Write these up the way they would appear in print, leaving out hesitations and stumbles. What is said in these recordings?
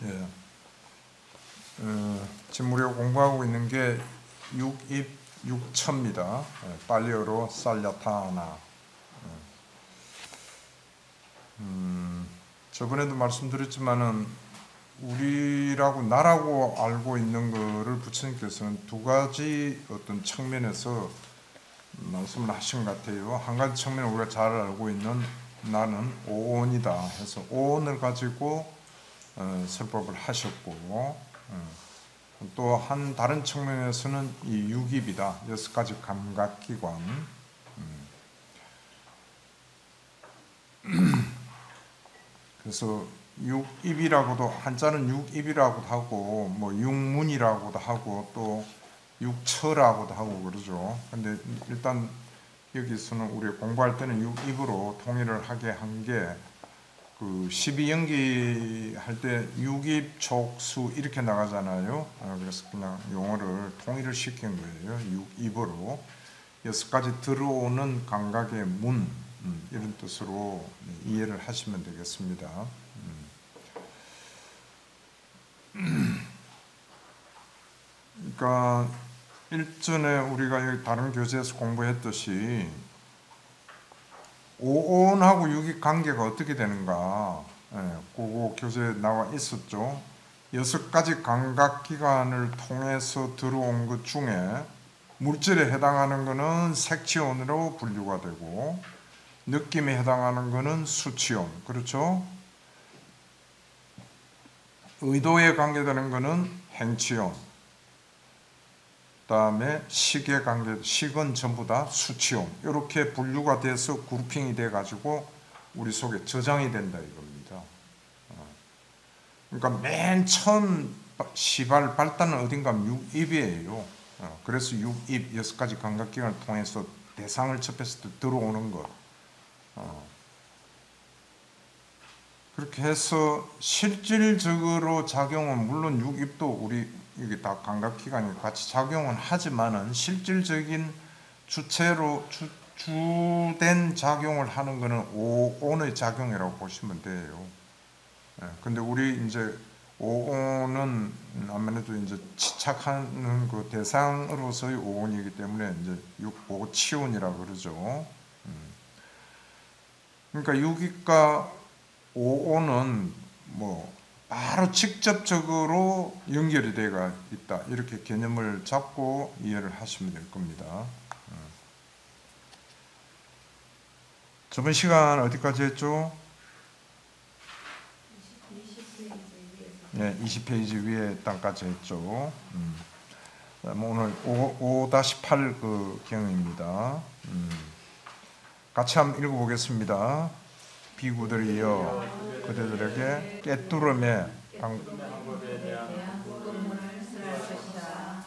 예. 지금 우리가 공부하고 있는 게 6입 6처입니다. 팔리어로 살야타나. 저번에도 말씀드렸지만은 우리라고 나라고 알고 있는 거를 부처님께서는 두 가지 어떤 측면에서 말씀을 하신 것 같아요. 한 가지 측면은 우리가 잘 알고 있는 나는 오온이다 해서 오온을 가지고 설법을 하셨고, 또 한 다른 측면에서는 이 육입이다, 6가지 감각기관. 그래서 육입이라고도, 한자는 육입이라고도 하고 뭐 육문이라고도 하고 또 육처라고도 하고 그러죠. 근데 일단 여기서는 우리 공부할 때는 육입으로 통일을 하게 한 게, 그 12연기 할 때 육입 촉수 이렇게 나가잖아요. 그래서 그냥 용어를 통일을 시킨 거예요. 육입으로 6가지 들어오는 감각의 문, 이런 뜻으로 이해를 하시면 되겠습니다. 그러니까 일전에 우리가 여기 다른 교재에서 공부했듯이 오온하고 육입 관계가 어떻게 되는가, 그거 교재에 나와 있었죠. 6가지 감각기관을 통해서 들어온 것 중에 물질에 해당하는 것은 색치온으로 분류가 되고, 느낌에 해당하는 것은 수치온, 그렇죠? 의도에 관계되는 것은 행치온, 그 다음에 식에 관계, 식은 전부 다 수치온, 이렇게 분류가 돼서 그룹핑이 돼 가지고 우리 속에 저장이 된다 이겁니다. 그러니까 맨 처음 시발 발단은 어딘가 육입이에요. 그래서 육입 6가지 감각기관을 통해서 대상을 접했을 때 들어오는 것. 그렇게 해서 실질적으로 작용은, 물론 육입도 우리 이게 다 감각기관이 같이 작용은 하지만은 실질적인 주체로 주된 작용을 하는 것은 오온의 작용이라고 보시면 돼요. 근데 우리 이제 오온은 아무래도 이제 치착하는 그 대상으로서의 오온이기 때문에 이제 오치온이라고 그러죠. 그러니까 육입과 오온은 뭐 바로 직접적으로 연결이 되어 있다, 이렇게 개념을 잡고 이해를 하시면 될 겁니다. 저번 시간 어디까지 했죠? 20페이지 위에 땅까지 했죠. 오늘 5-8 그 경입니다. 같이 한번 읽어보겠습니다. 비구들이여, 그대들에게 꿰뚫음의 방법에 대한 구문을 쓸 것이다.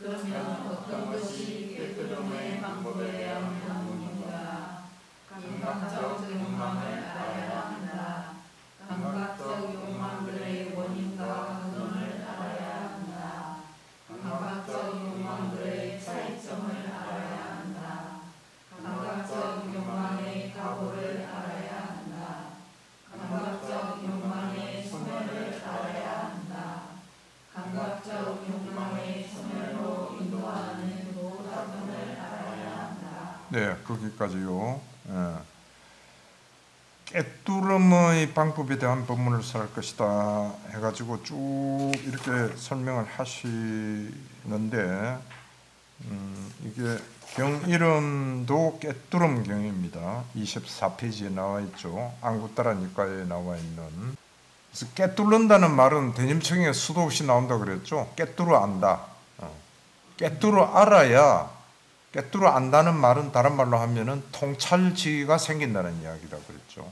그러면 어떤 것이 꿰뚫음의 방법에 대한 구문인가? 감각적 욕망을 알아야 한다. 감각적 욕망들의 원인과 근원을 알아야 한다. 감각적 욕망들의 차이점을 알아야 한다. 감각적 욕망의 각오를 알아야 한다. 감각적 욕망의 소멸을 알아야 한다. 감각적 욕망의 소멸로 인도하는 도덕론을 알아야 한다. 네, 거기까지요. 꿰뚫음의 방법에 대한 법문을 살 것이다 해가지고 쭉 이렇게 설명을 하시는데, 이게 경 이름도 꿰뚫음 경입니다. 24페이지에 나와 있죠. 안구따라 니까에 나와 있는. 그래서 꿰뚫는다는 말은 대념청에 수도 없이 나온다 그랬죠. 꿰뚫어 안다. 꿰뚫어 알아야, 꿰뚫어 안다는 말은 다른 말로 하면은 통찰지가 생긴다는 이야기다 그랬죠.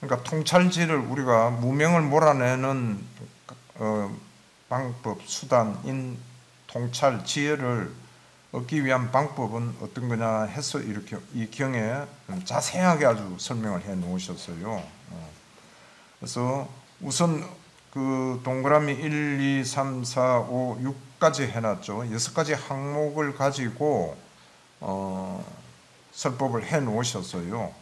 그러니까 통찰지를, 우리가 무명을 몰아내는 방법, 수단인 통찰, 지혜를 얻기 위한 방법은 어떤 거냐 해서 이렇게 이 경에 자세하게 아주 설명을 해 놓으셨어요. 그래서 우선 그 동그라미 1, 2, 3, 4, 5, 6까지 해놨죠. 6가지 항목을 가지고 설법을 해 놓으셨어요.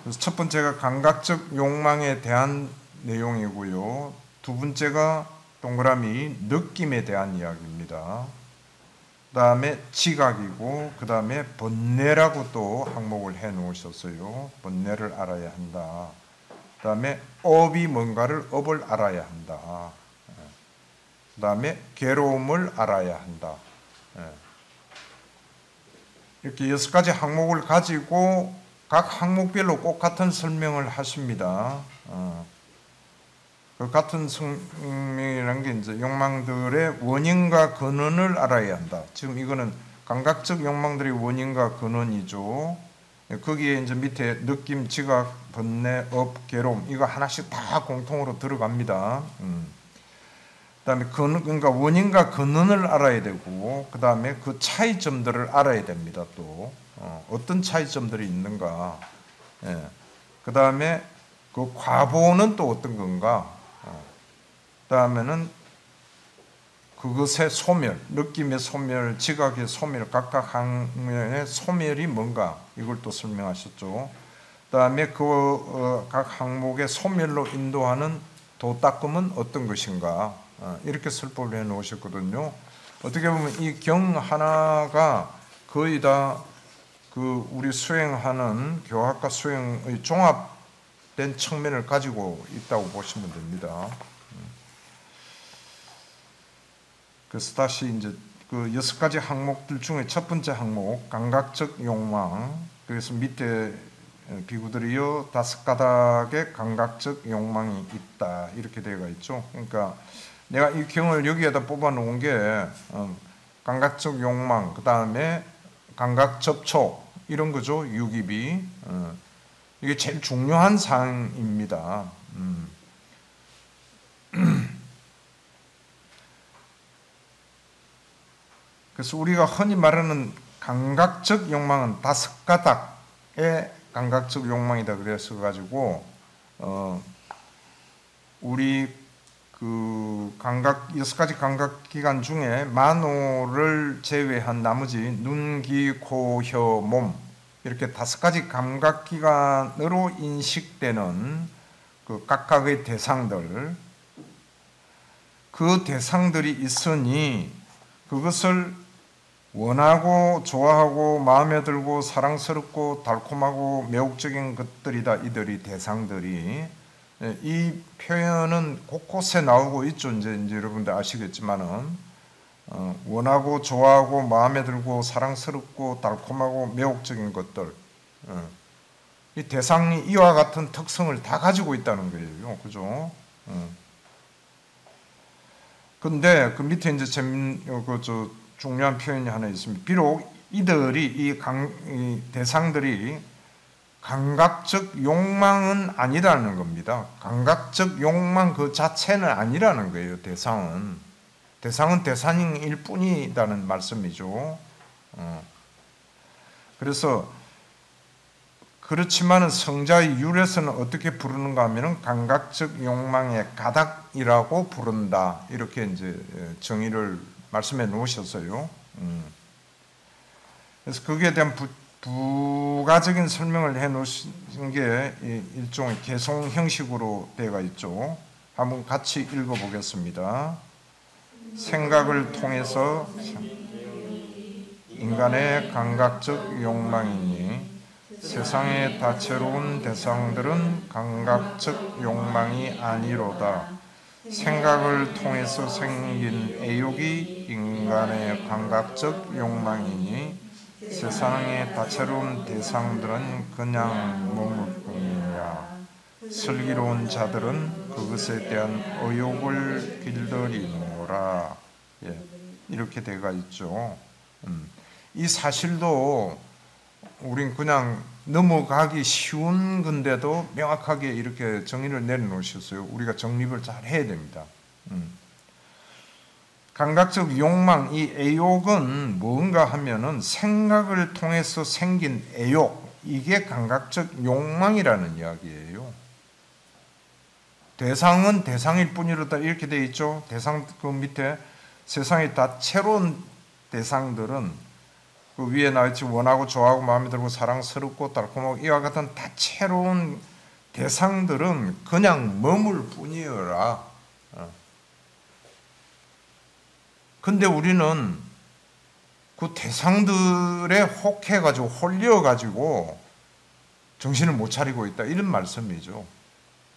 그래서 첫 번째가 감각적 욕망에 대한 내용이고요. 두 번째가 동그라미 느낌에 대한 이야기입니다. 그 다음에 지각이고, 그 다음에 번뇌라고 또 항목을 해 놓으셨어요. 번뇌를 알아야 한다. 그 다음에 업이 뭔가를 업을 알아야 한다. 그 다음에 괴로움을 알아야 한다. 이렇게 6가지 항목을 가지고 각 항목별로 꼭 같은 설명을 하십니다. 그 같은 설명이라는 게 이제 욕망들의 원인과 근원을 알아야 한다. 지금 이거는 감각적 욕망들의 원인과 근원이죠. 거기에 이제 밑에 느낌, 지각, 번뇌, 업, 괴로움 이거 하나씩 다 공통으로 들어갑니다. 그다음에 그러니까 원인과 근원을 알아야 되고, 그 다음에 그 차이점들을 알아야 됩니다. 또 어떤 차이점들이 있는가. 그 다음에 그 과보는 또 어떤 건가. 그 다음에는 그것의 소멸, 느낌의 소멸, 지각의 소멸, 각각 항목의 소멸이 뭔가 이걸 또 설명하셨죠. 그 다음에 그 각 항목의 소멸로 인도하는 도닦음은 어떤 것인가. 이렇게 설법을 해 놓으셨거든요. 어떻게 보면 이 경 하나가 거의 다 그 우리 수행하는 교학과 수행의 종합된 측면을 가지고 있다고 보시면 됩니다. 그래서 다시 이제 그 6가지 항목들 중에 첫 번째 항목 감각적 욕망. 그래서 밑에 비구들이요 5가닥의 감각적 욕망이 있다 이렇게 되어 있죠. 그러니까 내가 이 경을 여기에다 뽑아 놓은 게 감각적 욕망, 그 다음에 감각 접촉 이런 거죠. 유기비. 이게 제일 중요한 사항입니다. 그래서 우리가 흔히 말하는 감각적 욕망은 5가닥의 감각적 욕망이다 그래서 가지고 우리 그 감각 6가지 감각 기관 중에 만호를 제외한 나머지 눈, 귀, 코, 혀, 몸 이렇게 5가지 감각 기관으로 인식되는 그 각각의 대상들, 그 대상들이 있으니 그것을 원하고 좋아하고 마음에 들고 사랑스럽고 달콤하고 매혹적인 것들이다. 이들이 대상들이 이 표현은 곳곳에 나오고 있죠. 이제 여러분들 아시겠지만은 원하고 좋아하고 마음에 들고 사랑스럽고 달콤하고 매혹적인 것들 이 대상이 이와 같은 특성을 다 가지고 있다는 거예요. 그죠? 근데 그 밑에 이제 중요한 표현이 하나 있습니다. 비록 이들이 이 대상들이 감각적 욕망은 아니라는 겁니다. 감각적 욕망 그 자체는 아니라는 거예요. 대상은 대상일 뿐이라는 말씀이죠. 그래서 그렇지만은 성자의 율에서는 어떻게 부르는가 하면은 감각적 욕망의 가닥이라고 부른다. 이렇게 이제 정의를 말씀해 놓으셨어요. 그래서 거기에 대한 부가적인 설명을 해 놓으신 게 일종의 개송 형식으로 되어 있죠. 한번 같이 읽어 보겠습니다. 생각을 통해서 인간의 감각적 욕망이니 세상의 다채로운 대상들은 감각적 욕망이 아니로다. 생각을 통해서 생긴 애욕이 인간의 감각적 욕망이니 세상의 다채로운 대상들은 그냥 머물 뿐이냐. 슬기로운 자들은 그것에 대한 의욕을 길들이노라. 이렇게 되어 있죠. 이 사실도 우린 그냥 넘어가기 쉬운 건데도 명확하게 이렇게 정의를 내려놓으셨어요. 우리가 정립을 잘 해야 됩니다. 감각적 욕망, 이 애욕은 뭔가 하면은 생각을 통해서 생긴 애욕, 이게 감각적 욕망이라는 이야기예요. 대상은 대상일 뿐이로다 이렇게 되어 있죠. 대상 그 밑에 세상의 다채로운 대상들은 그 위에 나있지 원하고 좋아하고 마음에 들고 사랑스럽고 달콤하고 이와 같은 다채로운 대상들은 그냥 머물 뿐이어라. 근데 우리는 그 대상들에 혹해가지고 홀려가지고 정신을 못 차리고 있다, 이런 말씀이죠.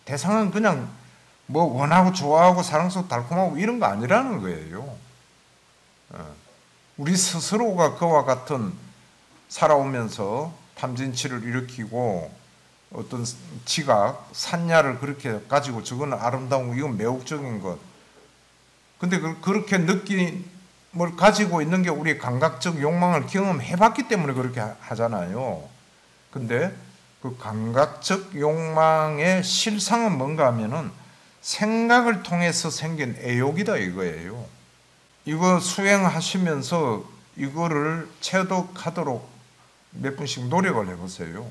대상은 그냥 뭐 원하고 좋아하고 사랑스럽고 달콤하고 이런 거 아니라는 거예요. 우리 스스로가 그와 같은 살아오면서 탐진치를 일으키고 어떤 지각, 산야를 그렇게 가지고 저거는 아름다운 거, 이건 매혹적인 것. 근데 그렇게 느낌을 가지고 있는 게 우리 감각적 욕망을 경험해봤기 때문에 그렇게 하잖아요. 근데 그 감각적 욕망의 실상은 뭔가 하면은 생각을 통해서 생긴 애욕이다 이거예요. 이거 수행하시면서 이거를 체득하도록 몇 분씩 노력을 해보세요.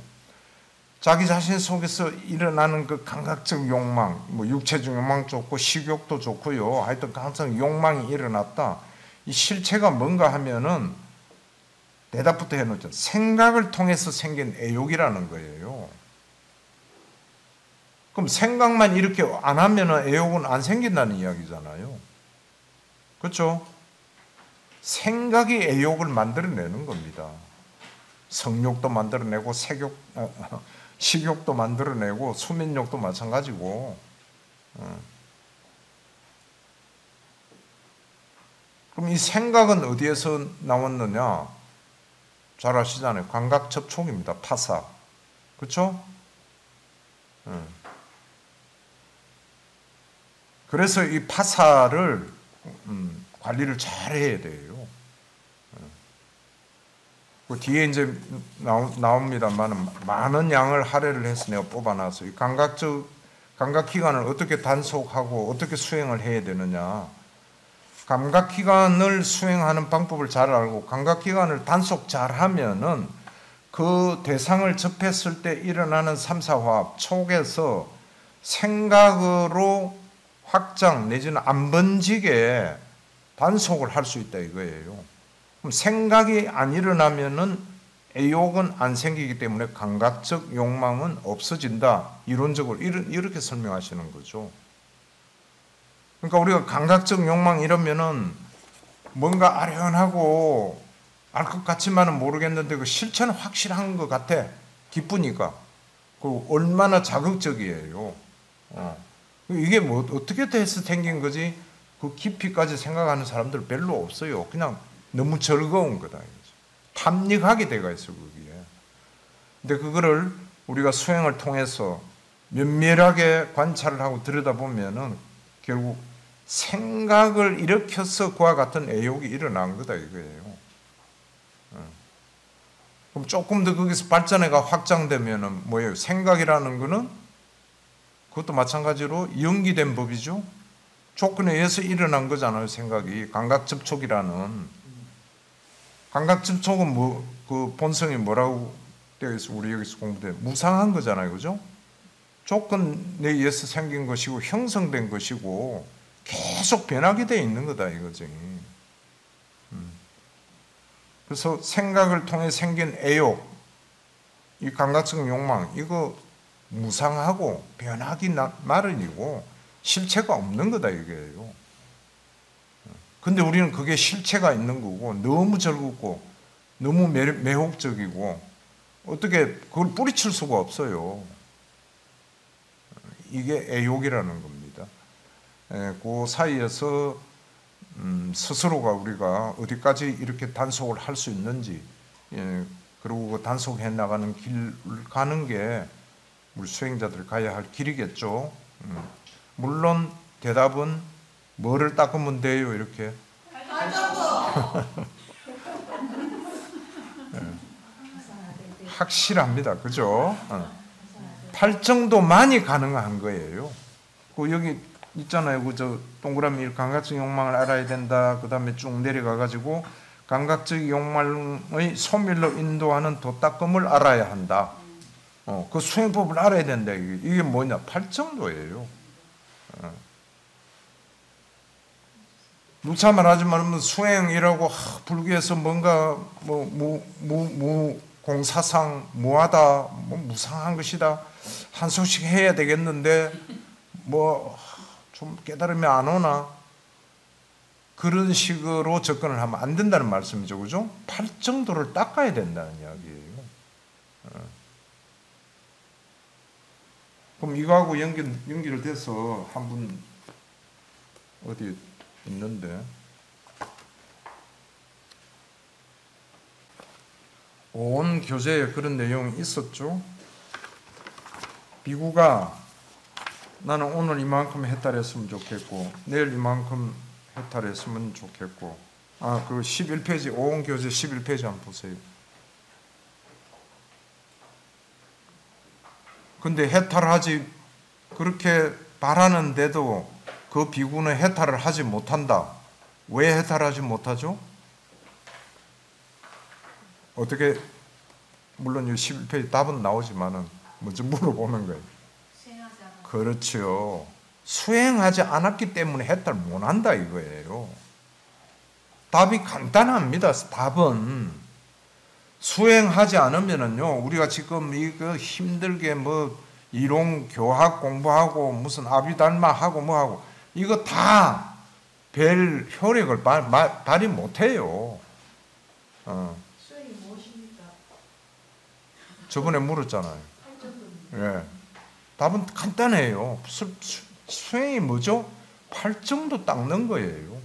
자기 자신 속에서 일어나는 그 감각적 욕망, 뭐 육체적 욕망 좋고 식욕도 좋고요. 하여튼 항상 욕망이 일어났다. 이 실체가 뭔가 하면은 대답부터 해놓죠. 생각을 통해서 생긴 애욕이라는 거예요. 그럼 생각만 이렇게 안 하면은 애욕은 안 생긴다는 이야기잖아요. 그렇죠? 생각이 애욕을 만들어내는 겁니다. 성욕도 만들어내고 식욕도 만들어내고 수면욕도 마찬가지고. 그럼 이 생각은 어디에서 나왔느냐? 잘 아시잖아요. 감각 접촉입니다. 파사. 그렇죠? 그래서 이 파사를 관리를 잘 해야 돼요. 그 뒤에 이제 나옵니다만 많은 양을 할애를 해서 내가 뽑아놔서 이 감각기관을 어떻게 단속하고 어떻게 수행을 해야 되느냐. 감각기관을 수행하는 방법을 잘 알고 감각기관을 단속 잘 하면은 그 대상을 접했을 때 일어나는 삼사화합 촉에서 생각으로 확장 내지는 안 번지게 단속을 할 수 있다 이거예요. 그럼 생각이 안 일어나면은 애욕은 안 생기기 때문에 감각적 욕망은 없어진다. 이론적으로 이렇게 설명하시는 거죠. 그러니까 우리가 감각적 욕망 이러면은 뭔가 아련하고 알 것 같지만은 모르겠는데 그 실체는 확실한 것 같아. 기쁘니까. 그 얼마나 자극적이에요. 이게 뭐 어떻게 돼서 생긴 거지? 그 깊이까지 생각하는 사람들 별로 없어요. 그냥 너무 즐거운 거다. 탐닉하게 돼가 있어 거기에. 근데 그거를 우리가 수행을 통해서 면밀하게 관찰을 하고 들여다보면은 결국 생각을 일으켜서 그와 같은 애욕이 일어난 거다 이거예요. 그럼 조금 더 거기서 발전해가 확장되면은 뭐예요? 생각이라는 거는 그것도 마찬가지로 연기된 법이죠. 조건에 의해서 일어난 거잖아요. 생각이 감각 접촉이라는. 감각 접촉은 그 본성이 뭐라고 되어 있어? 우리 여기서 공부돼 무상한 거잖아요, 그죠? 조건에 의해서 생긴 것이고 형성된 것이고 계속 변하게 돼 있는 거다 이거지. 그래서 생각을 통해 생긴 애욕, 이 감각적 욕망, 이거 무상하고 변하기 마련이고 실체가 없는 거다 이게요. 근데 우리는 그게 실체가 있는 거고 너무 즐겁고 너무 매혹적이고 어떻게 그걸 뿌리칠 수가 없어요. 이게 애욕이라는 겁니다. 그 사이에서 스스로가 우리가 어디까지 이렇게 단속을 할 수 있는지, 그리고 그 단속해 나가는 길 가는 게 우리 수행자들 가야 할 길이겠죠. 물론 대답은 뭐를 닦으면 돼요 이렇게? 확실합니다. 그죠? 팔정도만이 가능한 거예요. 그 여기 있잖아요. 그저 동그라미 감각적 욕망을 알아야 된다. 그 다음에 쭉 내려가 가지고 감각적 욕망의 소멸로 인도하는 도닦음을 알아야 한다. 그 수행법을 알아야 된다. 이게 뭐냐? 팔정도예요. 누차만 하지 말면 수행이라고 불교에서 뭔가 공사상 무하다, 무상한 것이다, 한 소씩 해야 되겠는데 좀 깨달음이 안 오나, 그런 식으로 접근을 하면 안 된다는 말씀이죠, 그죠? 팔정도를 닦아야 된다는 이야기예요. 그럼 이거하고 연결돼서 한 분 어디 있는데, 온 교재에 그런 내용이 있었죠. 비구가 나는 오늘 이만큼 해탈했으면 좋겠고 내일 이만큼 해탈했으면 좋겠고, 그 11페이지, 온 교재 11페이지 한번 보세요. 근데 해탈하지 그렇게 바라는데도 그 비구는 해탈을 하지 못한다. 왜 해탈하지 못하죠? 어떻게, 물론 이 11페이지 답은 나오지만은 먼저 물어보는 거예요. 그렇죠. 수행하지 않았기 때문에 해탈 못한다 이거예요. 답이 간단합니다. 답은 수행하지 않으면은요, 우리가 지금 이거 힘들게 이론 교학 공부하고 무슨 아비달마 하고 하고 이거 다 별 효력을 발휘 못해요. 수행이 무엇입니까? 저번에 물었잖아요. 예. 답은 간단해요. 수행이 뭐죠? 팔정도 닦는 거예요.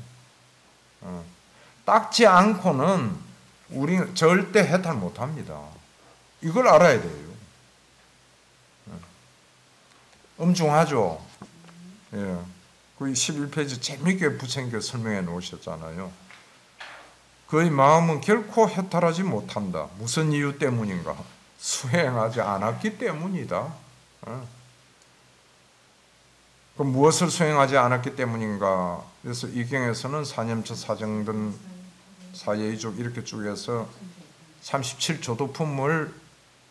닦지 않고는 우리는 절대 해탈 못합니다. 이걸 알아야 돼요. 엄중하죠? 예. 그 11페이지 재밌게 부처님께 설명해 놓으셨잖아요. 그의 마음은 결코 해탈하지 못한다. 무슨 이유 때문인가? 수행하지 않았기 때문이다. 그럼 무엇을 수행하지 않았기 때문인가? 그래서 이 경에서는 사념처 사정등 사예의족 이렇게 쭉 해서 37조도품을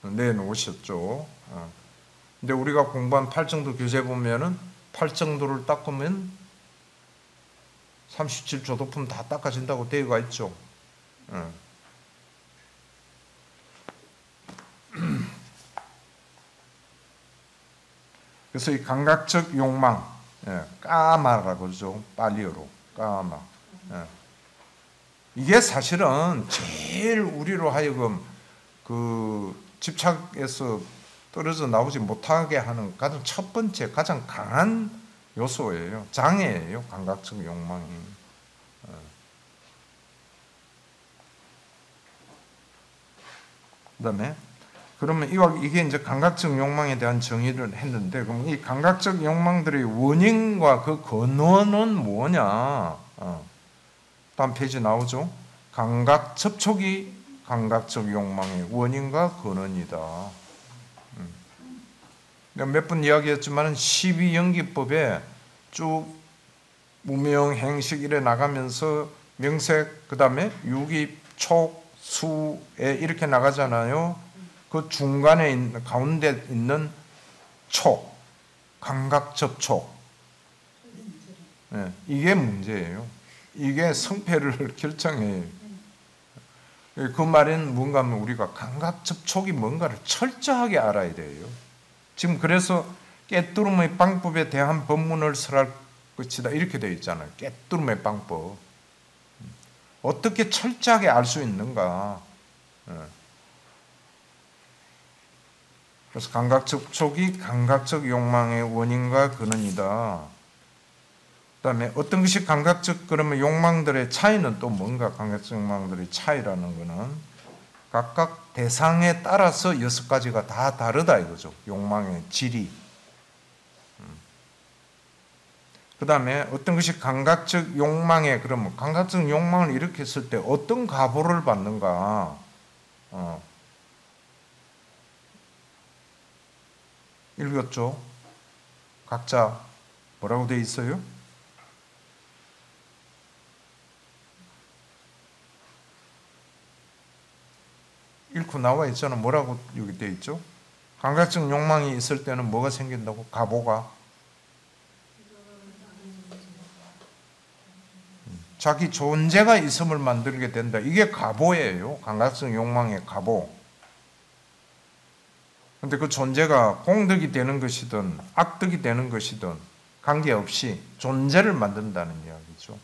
내놓으셨죠. 근데 우리가 공부한 팔정도 교재 보면은 팔정도를 닦으면 37조도품 다 닦아진다고 되어가 있죠. 그래서 이 감각적 욕망, 까마라고 그러죠. 팔리어로 까마. 이게 사실은 제일 우리로 하여금 그 집착에서 떨어져 나오지 못하게 하는 가장 첫 번째, 가장 강한 요소예요. 장애예요. 감각적 욕망이. 그다음에 그러면 이게 이제 감각적 욕망에 대한 정의를 했는데, 그럼 이 감각적 욕망들의 원인과 그 근원은 뭐냐? 다음 페이지 나오죠. 감각 접촉이 감각적 욕망의 원인과 근원이다. 몇 번 이야기했지만 12연기법에 쭉 무명, 행식 이래 나가면서 명색, 그 다음에 유기, 촉, 수에 이렇게 나가잖아요. 그 중간에 있는, 가운데 있는 촉, 감각 접촉, 이게 문제예요. 이게 성패를 결정해요. 그 말은 뭔가 하면 우리가 감각 접촉이 뭔가를 철저하게 알아야 돼요. 지금 그래서 깨뜨름의 방법에 대한 법문을 설할 것이다 이렇게 되어 있잖아요. 깨뜨름의 방법. 어떻게 철저하게 알 수 있는가. 그래서 감각 접촉이 감각적 욕망의 원인과 근원이다. 그 다음에 어떤 것이 감각적, 그러면 욕망들의 차이는 또 뭔가, 감각적 욕망들의 차이라는 것은 각각 대상에 따라서 6가지가 다 다르다 이거죠. 욕망의 질이. 그 다음에 어떤 것이 감각적 욕망에, 그러면 감각적 욕망을 일으켰을 때 어떤 가보를 받는가. 읽었죠? 각자 뭐라고 되어 있어요? 읽고 나와 있잖아. 뭐라고 여기 되어 있죠? 감각적 욕망이 있을 때는 뭐가 생긴다고? 가보가 자기 존재가 있음을 만들게 된다. 이게 가보예요. 감각성 욕망의 가보. 근데 그 존재가 공덕이 되는 것이든 악덕이 되는 것이든 관계없이 존재를 만든다는 이야기죠.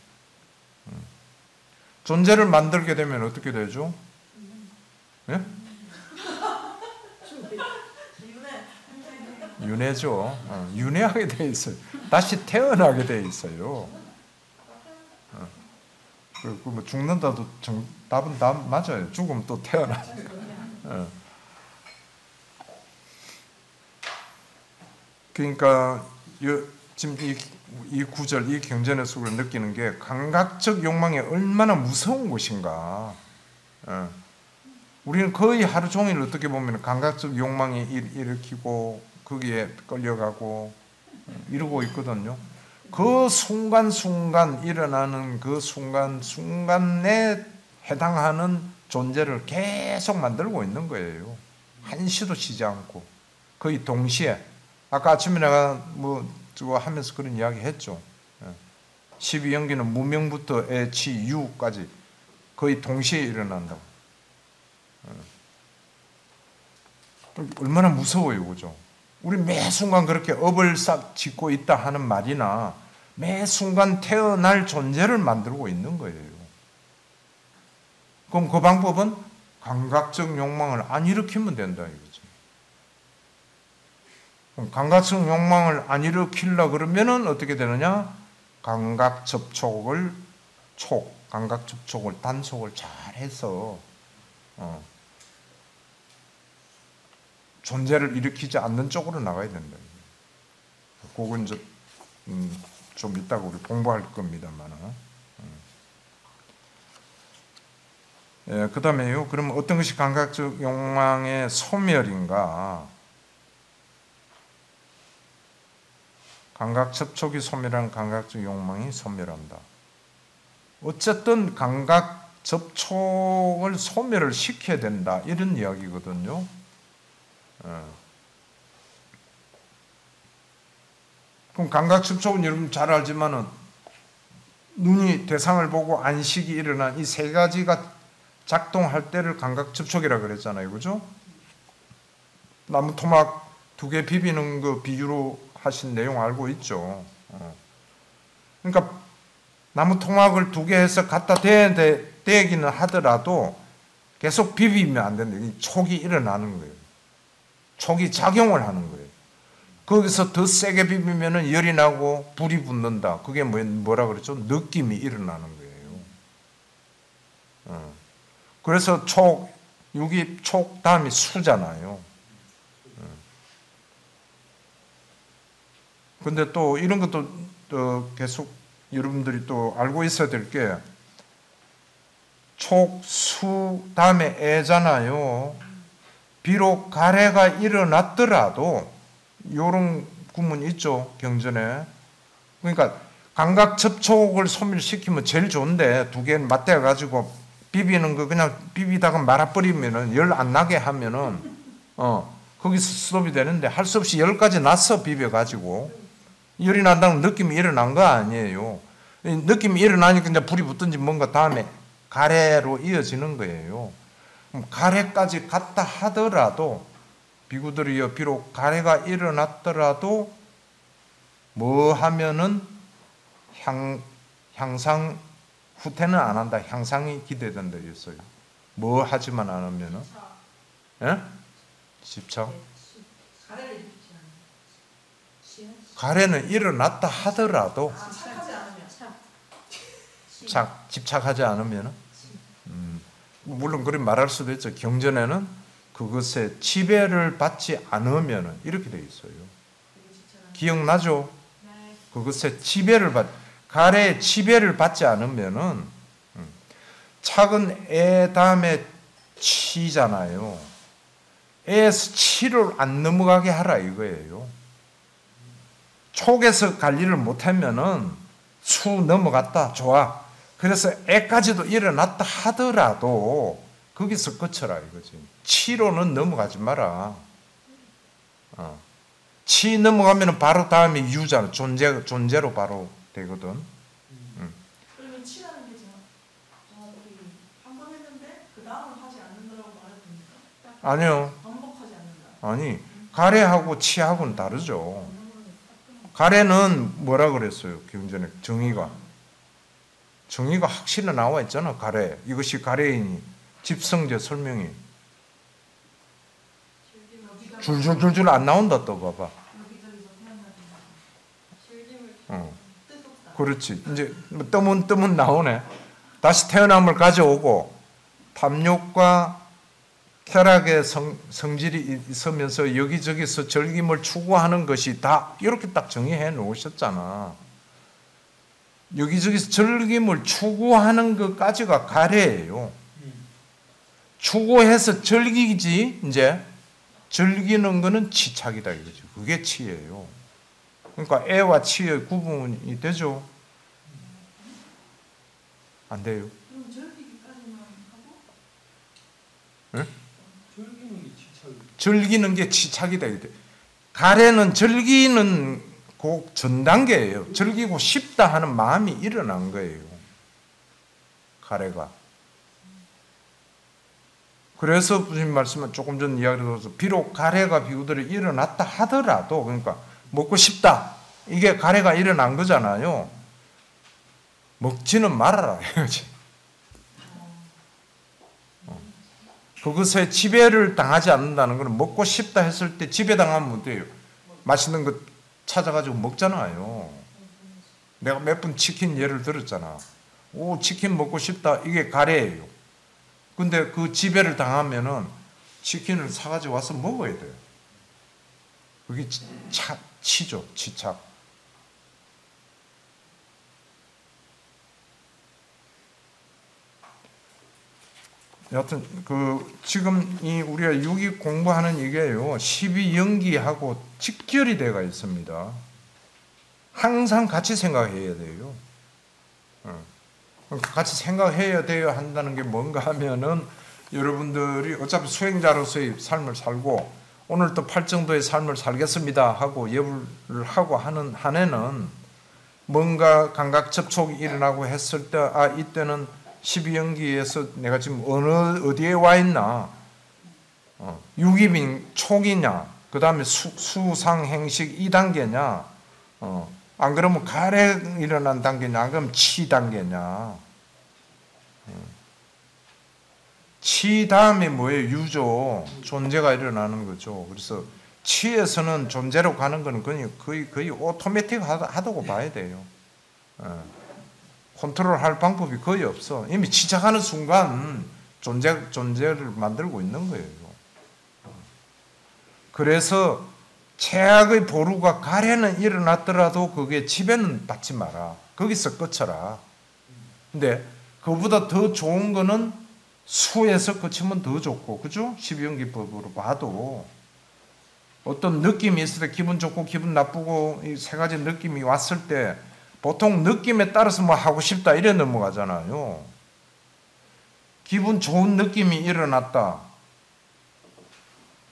존재를 만들게 되면 어떻게 되죠? 예? 윤회죠. 윤회하게 돼 있어요. 다시 태어나게 돼 있어요. 뭐 죽는다도 답은 다 맞아요. 죽으면 또 태어나. 그러니까 지금 이 구절, 이 경전의 속을 느끼는 게 감각적 욕망이 얼마나 무서운 것인가. 우리는 거의 하루 종일 어떻게 보면 감각적 욕망이 일으키고 거기에 끌려가고 이러고 있거든요. 그 순간순간 일어나는 그 순간순간에 해당하는 존재를 계속 만들고 있는 거예요. 한시도 쉬지 않고 거의 동시에. 아까 아침에 내가 저거 하면서 그런 이야기 했죠. 12연기는 무명부터 애치유까지 거의 동시에 일어난다고. 얼마나 무서워요, 그죠? 우리 매 순간 그렇게 업을 싹 짓고 있다 하는 말이나 매 순간 태어날 존재를 만들고 있는 거예요. 그럼 그 방법은 감각적 욕망을 안 일으키면 된다 이거죠. 그럼 감각적 욕망을 안 일으키려 그러면은 어떻게 되느냐? 감각 접촉을 단속을 잘 해서 존재를 일으키지 않는 쪽으로 나가야 된다. 그건 이제 좀 이따가 우리 공부할 겁니다만. 그 다음에요. 그럼 어떤 것이 감각적 욕망의 소멸인가? 감각 접촉이 소멸한 감각적 욕망이 소멸한다. 어쨌든 감각 접촉을 소멸을 시켜야 된다. 이런 이야기거든요. 그럼 감각 접촉은 여러분 잘 알지만은 눈이 대상을 보고 안식이 일어난 이 세 가지가 작동할 때를 감각 접촉이라 그랬잖아요, 그죠? 나무 토막 2개 비비는 그 비유로 하신 내용 알고 있죠. 그러니까 나무 토막을 2개 해서 갖다 대기는 하더라도 계속 비비면 안 된다. 촉이 일어나는 거예요. 촉이 작용을 하는 거예요. 거기서 더 세게 비비면 열이 나고 불이 붙는다. 그게 뭐라 그랬죠? 느낌이 일어나는 거예요. 그래서 유기 촉 다음이 수잖아요. 근데 또 이런 것도 또 계속 여러분들이 또 알고 있어야 될 게 촉, 수 다음에 애잖아요. 비록 가래가 일어났더라도 이런 구문 있죠, 경전에. 그러니까 감각 접촉을 소멸시키면 제일 좋은데 2개 맞대어 가지고 비비는 거 그냥 비비다가 말아버리면은 열 안 나게 하면은 거기서 스톱이 되는데 할 수 없이 열까지 났어. 비벼 가지고 열이 난다는 느낌이 일어난 거 아니에요. 느낌이 일어나니까 이제 불이 붙든지 뭔가 다음에 가래로 이어지는 거예요. 가래까지 갔다 하더라도 비구들이요, 비록 가래가 일어났더라도 뭐 하면은 향상 후퇴는 안 한다. 향상이 기대된다 했어요. 뭐 하지만 않으면은 집착. 가래는 일어났다 하더라도 집착하지 않으면은 물론 그렇게 말할 수도 있죠. 경전에는 그것에 지배를 받지 않으면은 이렇게 돼 있어요. 기억나죠? 그것에 가래의 지배를 받지 않으면은 착은 애 다음에 치잖아요. 애에서 치를 안 넘어가게 하라 이거예요. 촉에서 관리를 못하면은 수 넘어갔다. 좋아. 그래서 애까지도 일어났다 하더라도 거기서 그쳐라 이거지. 치로는 넘어가지 마라. 치 넘어가면 바로 다음에 유잖아. 존재로 바로 되거든. 그러면 치라는 게 아니요. 반복하지 않는다. 아니, 가래하고 치하고는 다르죠. 가래는 뭐라 그랬어요? 경전에 정의가 확실히 나와 있잖아. 가래. 이것이 가래이니 집성제 설명이 줄줄줄줄 안 나온다. 또 봐봐. 여기저기서 태어나는 즐김을 뜻없다. 그렇지. 이제 뜨문 나오네. 다시 태어남을 가져오고 탐욕과 쾌락의 성질이 있으면서 여기저기서 즐김을 추구하는 것이 다 이렇게 딱 정의해 놓으셨잖아. 여기저기서 즐김을 추구하는 것까지가 가래예요. 추구해서 즐기지 이제 즐기는 거는 치착이다 이거죠. 그게 치예요. 그러니까 애와 치의 구분이 되죠? 안 돼요. 그럼 즐기기까지만 하고? 응? 즐기는 게 치착이. 즐기는 게 치착이다 이거죠. 가래는 즐기는 그 전 단계예요. 즐기고 싶다 하는 마음이 일어난 거예요. 가래가. 그래서 부처님 말씀은 조금 전 이야기를 들어서 비록 가래가 비구들이 일어났다 하더라도 그러니까 먹고 싶다. 이게 가래가 일어난 거잖아요. 먹지는 말아라 이거지. 그것에 지배를 당하지 않는다는 것은 먹고 싶다 했을 때 지배당하면 어때요? 맛있는 것 찾아가지고 먹잖아요. 내가 몇 번 치킨 예를 들었잖아. 오, 치킨 먹고 싶다. 이게 가래예요. 근데 그 지배를 당하면은 치킨을 사가지고 와서 먹어야 돼요. 그게 치죠. 치착. 여하튼 지금 이 우리가 육이 공부하는 이게요 12연기하고 직결이 되어 있습니다. 항상 같이 생각해야 돼요. 같이 생각해야 돼요 한다는 게 뭔가 하면은 여러분들이 어차피 수행자로서의 삶을 살고 오늘 또 8정도의 삶을 살겠습니다 하고 예불을 하고 하는 한 해는 뭔가 감각 접촉이 일어나고 했을 때 이때는 12연기에서 내가 지금 어디에 와 있나? 유기빈 촉이냐? 그 다음에 수상행식 2단계냐? 안 그러면 가래 일어난 단계냐? 안 그러면 치 단계냐? 치 다음에 뭐예요? 유죠. 존재가 일어나는 거죠. 그래서 치에서는 존재로 가는 거는 거의 오토매틱 하다고 봐야 돼요. 컨트롤할 방법이 거의 없어. 이미 시작하는 순간 존재를 만들고 있는 거예요. 그래서 최악의 보루가 가래는 일어났더라도 그게 지배는 받지 마라. 거기서 끝쳐라. 근데 그보다 더 좋은 거는 수에서 끝이면 더 좋고, 그죠? 12연기법으로 봐도 어떤 느낌이 있을 때 기분 좋고 기분 나쁘고 이 세 가지 느낌이 왔을 때 보통 느낌에 따라서 뭐 하고 싶다 이래 넘어가잖아요. 기분 좋은 느낌이 일어났다.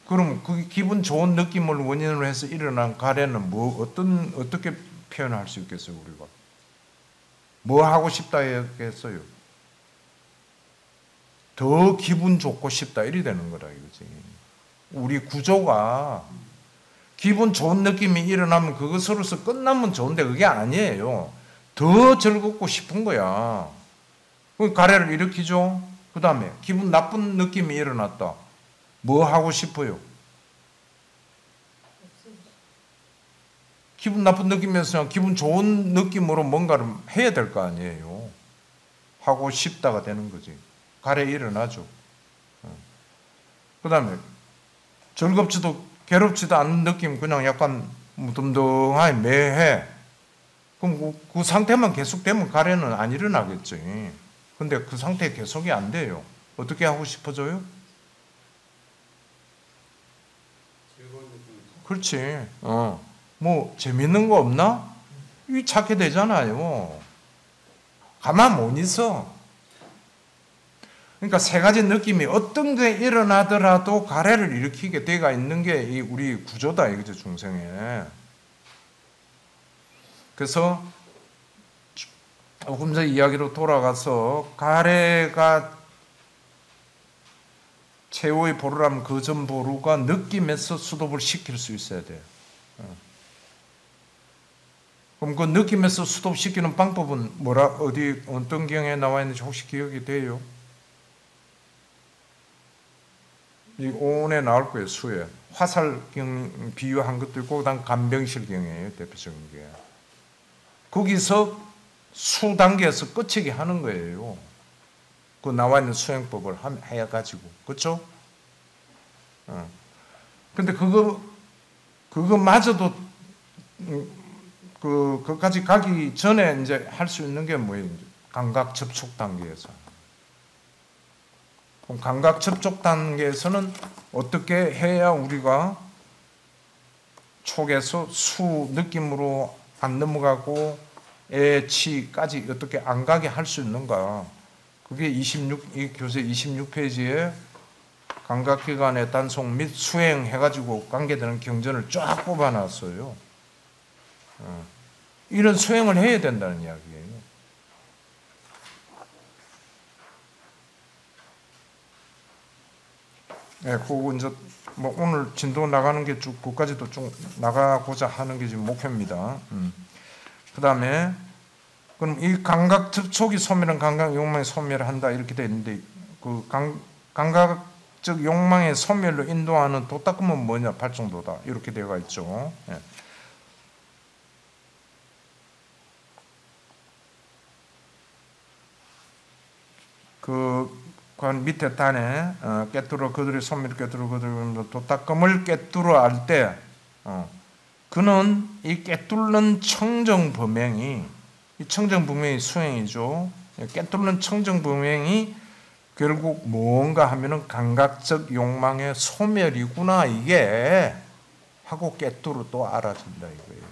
그럼 그 기분 좋은 느낌을 원인으로 해서 일어난 가래는 어떻게 표현할 수 있겠어요, 우리가? 뭐 하고 싶다 했겠어요? 더 기분 좋고 싶다 이래 되는 거라 이거지. 우리 구조가 기분 좋은 느낌이 일어나면 그것으로서 끝나면 좋은데 그게 아니에요. 더 즐겁고 싶은 거야. 그 가래를 일으키죠. 그 다음에 기분 나쁜 느낌이 일어났다. 뭐 하고 싶어요? 기분 나쁜 느낌에서 기분 좋은 느낌으로 뭔가를 해야 될 거 아니에요. 하고 싶다가 되는 거지. 가래 일어나죠. 그 다음에 즐겁지도 괴롭지도 않는 느낌, 그냥 약간 무덤덤하게 매해. 그럼 그 상태만 계속되면 가래는 안 일어나겠지. 근데 그 상태 계속이 안 돼요. 어떻게 하고 싶어져요? 그렇지. 뭐 재밌는 거 없나? 이 찾게 되잖아요. 가만 못 있어. 그러니까 세 가지 느낌이 어떤 게 일어나더라도 가래를 일으키게 되어 있는 게 이 우리 구조다 이거죠, 중생에. 그래서 조금 전 이야기로 돌아가서 가래가 최후의 보루라면 그 전 보루가 느낌에서 수도를 시킬 수 있어야 돼요. 그럼 그 느낌에서 수도시키는 방법은 어디 어떤 경에 나와 있는지 혹시 기억이 돼요? 이 오온에 나올 거예요. 수에 화살경 비유한 것도 있고 그다음 간병실경이에요. 대표적인 게 거기서 수 단계에서 끝이게 하는 거예요. 그 나와 있는 수행법을 해가지고 그렇죠? 근데 그거마저도 그까지 가기 전에 이제 할 수 있는 게 뭐예요? 감각 접촉 단계에서. 그럼 감각 접촉 단계에서는 어떻게 해야 우리가 촉에서 수 느낌으로 안 넘어가고 치까지 어떻게 안 가게 할 수 있는가? 그게 이 교재 26페이지에 감각기관의 단속 및 수행 해가지고 관계되는 경전을 쫙 뽑아놨어요. 이런 수행을 해야 된다는 이야기예요. 네, 그거 이제 뭐 오늘 진도 나가는 게 쭉 그까지도 쭉 나가고자 하는 게 지금 목표입니다. 그다음에 그럼 이 감각 접촉이 소멸한 감각 욕망의 소멸을 한다 이렇게 돼 있는데 그 감각적 욕망의 소멸로 인도하는 도닦음은 뭐냐? 발정도다 이렇게 되어 있죠. 예. 그 밑에 단에 깨뚫어 그들의 소멸 깨뚫어 그들의 도닦음을 깨뚫어 알 때 그는 이 깨뚫는 청정범행이 이 청정범행이 수행이죠. 깨뚫는 청정범행이 결국 뭔가 하면은 감각적 욕망의 소멸이구나 이게 하고 깨뚫어 또 알아진다 이거예요.